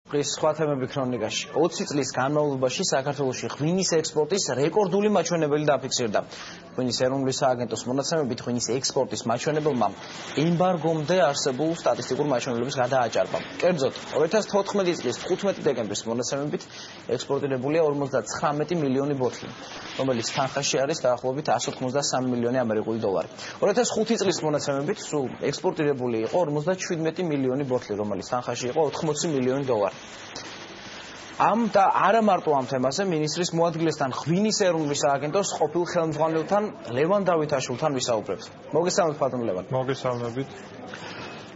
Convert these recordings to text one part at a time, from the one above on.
ეს სხვა თემები ქრონიკაში. 20 წლის განმავლობაში საქართველოში ღვინის ექსპორტის რეკორდული მაჩვენებელი დაფიქსირდა. ღვინის ეროვნული სააგენტოს მონაცემებით ღვინის ექსპორტის მაჩვენებელმა ემბარგომდე არსებულ სტატისტიკურ მაჩვენებლებს გადააჭარბა. კერძოდ, 2014 წლის 15 დეკემბრის მონაცემებით ექსპორტირებულია 59 მილიონი ბოთლი, რომელიც თანხაში არის დაახლოებით 183 მილიონი ამერიკული დოლარი. 2005 წლის მონაცემებით სულ ექსპორტირებული იყო 57 მილიონი ბოთლი, რომელიც თანხაში იყო 80 მილიონი დოლარი. Am და არა მარტო ამ თემაზე მინისტრის მოადგილესთან ღვინის ეროვნული სააგენტოს ყოფილ ხელმძღვანელთან ლევან დავითაშვილთან ვისაუბრებთ. მოგესალმებით ბატონ ლევან. მოგესალმებით.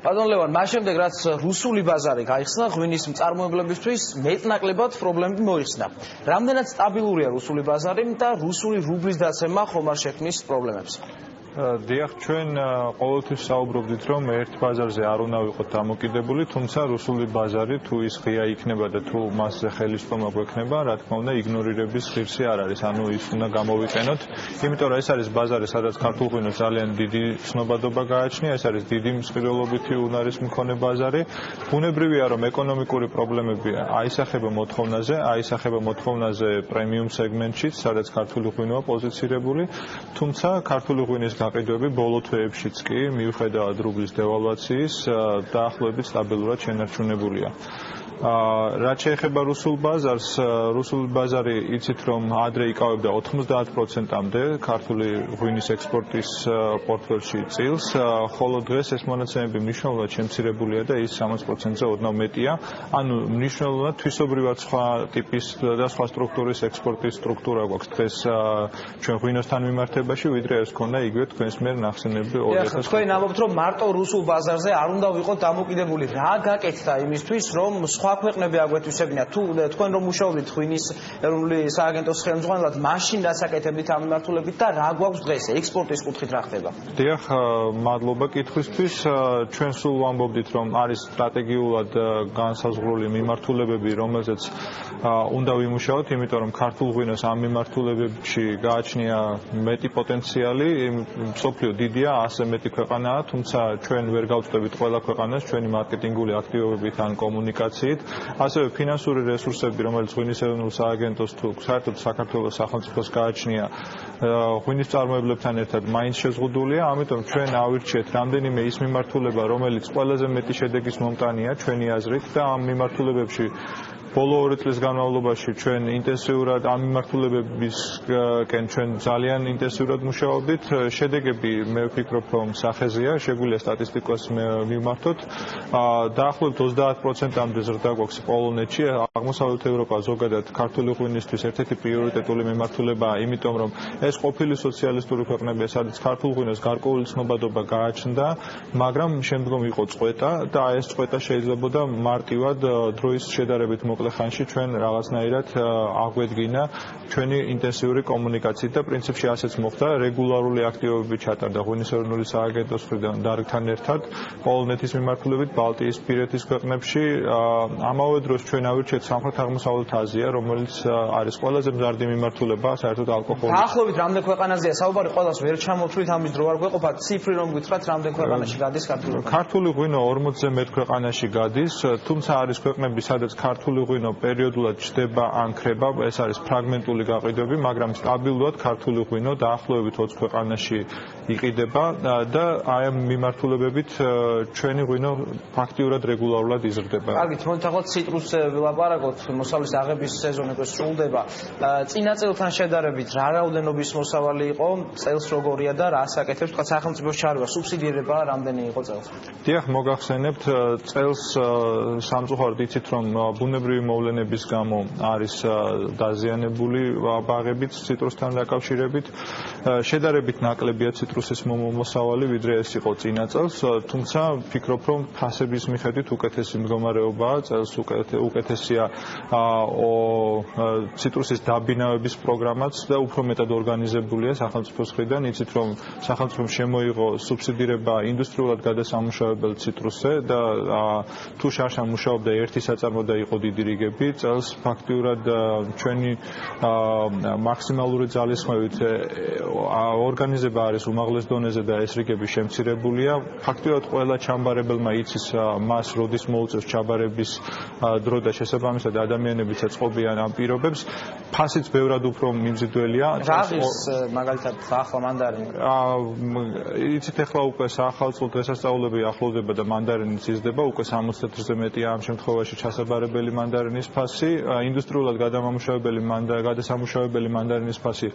ბატონ ლევან, მას შემდეგ რაც რუსული ბაზარი გაიხსნა ღვინის მწარმოებლებისთვის მეტნაკლებად პრობლემები მოიხსნა. Რამდენად სტაბილურია რუსული ბაზარი და რუსული რუბლის დაცემა ხომ არ შექმნის პრობლემებს? დიახ, ჩვენ ყოველთვის საუბრობდით, რომ ერთ ბაზარზე არ უნდა ვიყოთ დამოკიდებული, თუმცა რუსული ბაზარი თუ ის ღია იქნება და თუ მასზე ხელისწყობა გვექნება, რა თქმა უნდა, იგნორირების ღირსი არ არის. ანუ ის უნდა გამოვიყენოთ, იმიტომ რომ ეს არის ბაზარი, სადაც ქართულ ღვინოს ძალიან დიდი ცნობადობა გააჩნია, ეს არის დიდი მსყიდველობითი უნარის მქონე ბაზარი. ბუნებრივია, რომ ეკონომიკური პრობლემები აისახება მოთხოვნაზე პრემიუმ სეგმენტშიც, სადაც ქართული ღვინოა პოზიცირებული, თუმცა ქართული ღვინის გაყიდვები ბოლო თვეებშიც კი მიუხედავად რუბლის დევალვაციის დაახლოებით სტაბილურად შენარჩუნებულია. რაც შეეხება რუსულ ბაზარს, რუსული ბაზარი იცით რომ ადრე იკავებდა 90%-მდე ქართული ღვინის ექსპორტის პორტფელში წილს, ხოლო დღეს ეს მონაცემები მნიშვნელოვნად შემცირებულია და ის 60%-ზე ოდნავ მეტია. ანუ მნიშვნელოვნად თვისობრივად სხვა ტიპის და სხვა სტრუქტურის ექსპორტის სტრუქტურა გვაქვს დღეს ჩვენ ღვინოსთან მიმართებაში, ვიდრე ეს ქონდა იგივე თქვენს მიერ ნახსენები 2000. თქვენ ამბობთ რომ მარტო რუსულ ბაზარზე არ უნდა ვიყოთ დამოკიდებული. რა გაკეთდა იმისთვის რომ სხვა ქვეყნები აგვეთვისებინა? თუ თქვენ რომ მუშაობთ ღვინის ეროვნული სააგენტოს ხელმძღვანელად, მაშინ რას აკეთებდით ამ მიმართულებით და რა გვაქვს დღეს ექსპორტის კუთხით რა ხდება? დიახ, მადლობა კითხვისთვის. ჩვენ სულ ვამბობდით რომ არის სტრატეგიულად განსაზღვრული მიმართულებები, რომელზეც უნდა ვიმუშაოთ, იმიტომ რომ ქართულ ღვინოს ამ მიმართულებებში გააჩნია მეტი პოტენციალი. მსოფლიო დიდია, ასე მეტი ქვეყანაა, თუმცა ჩვენ ვერ გავწვდებით ყველა ქვეყანას ჩვენი მარკეტინგული აქტივობებით ან კომუნიკაციით. ასევე ფინანსური რესურსები, რომელიც ღვინის ეროვნულ სააგენტოს თუ საერთოდ საქართველოს სახელმწიფოს გააჩნია, ღვინის მწარმოებლებთან ერთად მაინც შეზღუდულია, ამიტომ ჩვენ ავირჩიეთ რამდენიმე ის მიმართულება, რომელიც ყველაზე მეტი შედეგის მომტანია ჩვენი აზრით და ამ მიმართულებებში ბოლო 2 წლის განმავლობაში ჩვენ ინტენსიურად ამ მიმართულებებისკენ ჩვენ ძალიან ინტენსიურად მუშაობდით. შედეგები მე ვფიქრობ რომ სახეზეა, შეგვიძლია სტატისტიკას მივმართოთ. დაახლოებით 30%-მდე ზრდა გვაქვს პოლონეთში, აღმოსავლეთ ევროპა ზოგადად ქართული ღვინისთვის ერთ-ერთი პრიორიტეტული მიმართულებაა, იმიტომ რომ ეს ყოფილი სოციალისტური ქვეყნებია, სადაც ქართულ ღვინოს გარკვეული ცნობადობა გააჩნდა, მაგრამ შემდგომ იყო წყვეტა და ეს წყვეტა შეიძლებოდა მარტივად დროის შედარებით მოკლე ხანში ჩვენ რაღაცნაირად აღვედგინა ჩვენი ინტენსიური კომუნიკაციით და პრინციპში ასეც მოხდა. რეგულარული აქტივობები ჩატარდა ღვინის ეროვნული სააგენტოს მხრიდან დარგთან ერთად პოლონეთის მიმართულებით ბალტიისპირეთის ქვეყნებში. ამავე დროს ჩვენ ავირჩიეთ სამხრეთ-აღმოსავლეთ აზია, რომელიც არის ყველაზე მზარდი მიმართულება საერთოდ ალკოჰოლის. დაახლოებით რამდენ ქვეყანაზეა საუბარი? ყველას ვერ ჩამოთვლით, ამის დრო არ გვეყოფა. ციფრი რომ გითხრათ, რამდენ ქვეყანაში გადის ქართული ღვინო? ქართული ღვინო 40-ზე მეტ ქვეყანაში გადის, თუმცა არის ქვეყნები, სადაც ქართული ღვინო პერიოდულად ჩდება ან ქრება, ეს არის ფრაგმენტული გაყიდვები, მაგრამ სტაბილურად ქართული ღვინო დაახლოებით 20 ქვეყანაში იყიდება და აი ამ მიმართულებებით ჩვენი ღვინო ფაქტიურად რეგულარულად იზრდება. კარგით, მოდით ახლა ციტრუსზე ვილაპარაკოთ. მოსავლის აღების სეზონი სრულდება. წინა წელთან შედარებით რა რაოდენობის მოსავალი იყო, წელს როგორია და რას აკეთებს? თქვა სახელმწიფოს ჩარევა, სუბსიდირება რამდენი იყო წელს? დიახ, მოგახსენებთ, წელს სამწუხაროდ იცით რომ ბუნებრივი მოვლენების გამო არის დაზიანებული ბაღებიც ციტრუსთან დაკავშირებით. შედარებით ნაკლებია ციტრუსის მოსავალი, ვიდრე ეს იყო წინა წელს, თუმცა ვფიქრობ რომ ფასების მიხედვით უკეთესი მდგომარეობაა, წელს უკეთესია ციტრუსის დაბინავების პროგრამაც და უფრო მეტად ორგანიზებულია სახელმწიფოს მხრიდან. იცით რომ სახელმწიფომ შემოიღო სუბსიდირება ინდუსტრიულად გადასამუშავებელ ციტრუსზე და თუ შარშან მუშაობდა ერთი საწარმო და იყო დიდი რიგები წელს ფაქტიურად ჩვენი მაქსიმალური ძალისხმევით ორგანიზება არის უმაღლეს დონეზე და ეს რიგები შემცირებულია. ფაქტიურად ყველა ჩამბარებელმა იცის მას როდის მოუწევს ჩაბარების დრო და შესაბამისად ადამიანებიც ეწყობიან ამ პირობებს. ფასიც ბევრად უფრო მიმზიდველია. რა ღირს მაგალითად ახლა მანდარინი? იცით ახლა უკვე საახალწლო დღესასწაულები ახლოვდება და მანდარინიც იზრდება, უკვე 60 წელიწადზე მეტია ამ შემთხვევაში ჩასაბარებელი მანდარინის ფასი, ინდუსტრიულად გადასამუშავებელი მანდარინის ფასი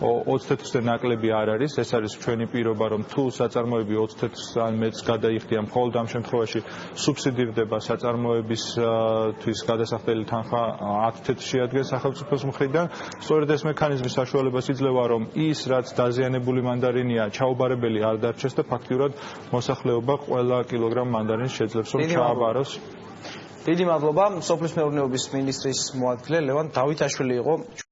20 წელიწადზე ნაკლები არ არის, ეს არის ჩვენი პირობა, რომ თუ საწარმოები 20 წელიწადს მეც გადაიხდია, მხოლოდ ამ შემთხვევაში სუბსიდირდება საწარმოებისთვის გადასახდელი თანხა 10 წელიწადში ადგენს სახელმწიფოს მხრიდან. სწორედ ეს მექანიზმი საშუალებას იძლევა, რომ ის რაც დაზიანებული მანდარინია ჩაუბარებელი არ დარჩეს და ფაქტიურად მოსახლეობა ყველა კილოგრამ მანდარინს შეძლებს რომ ჩააბაროს. დიდი მადლობა. სოფლის მეურნეობის მინისტრის მოადგილე ლევან დავითაშვილი იყო.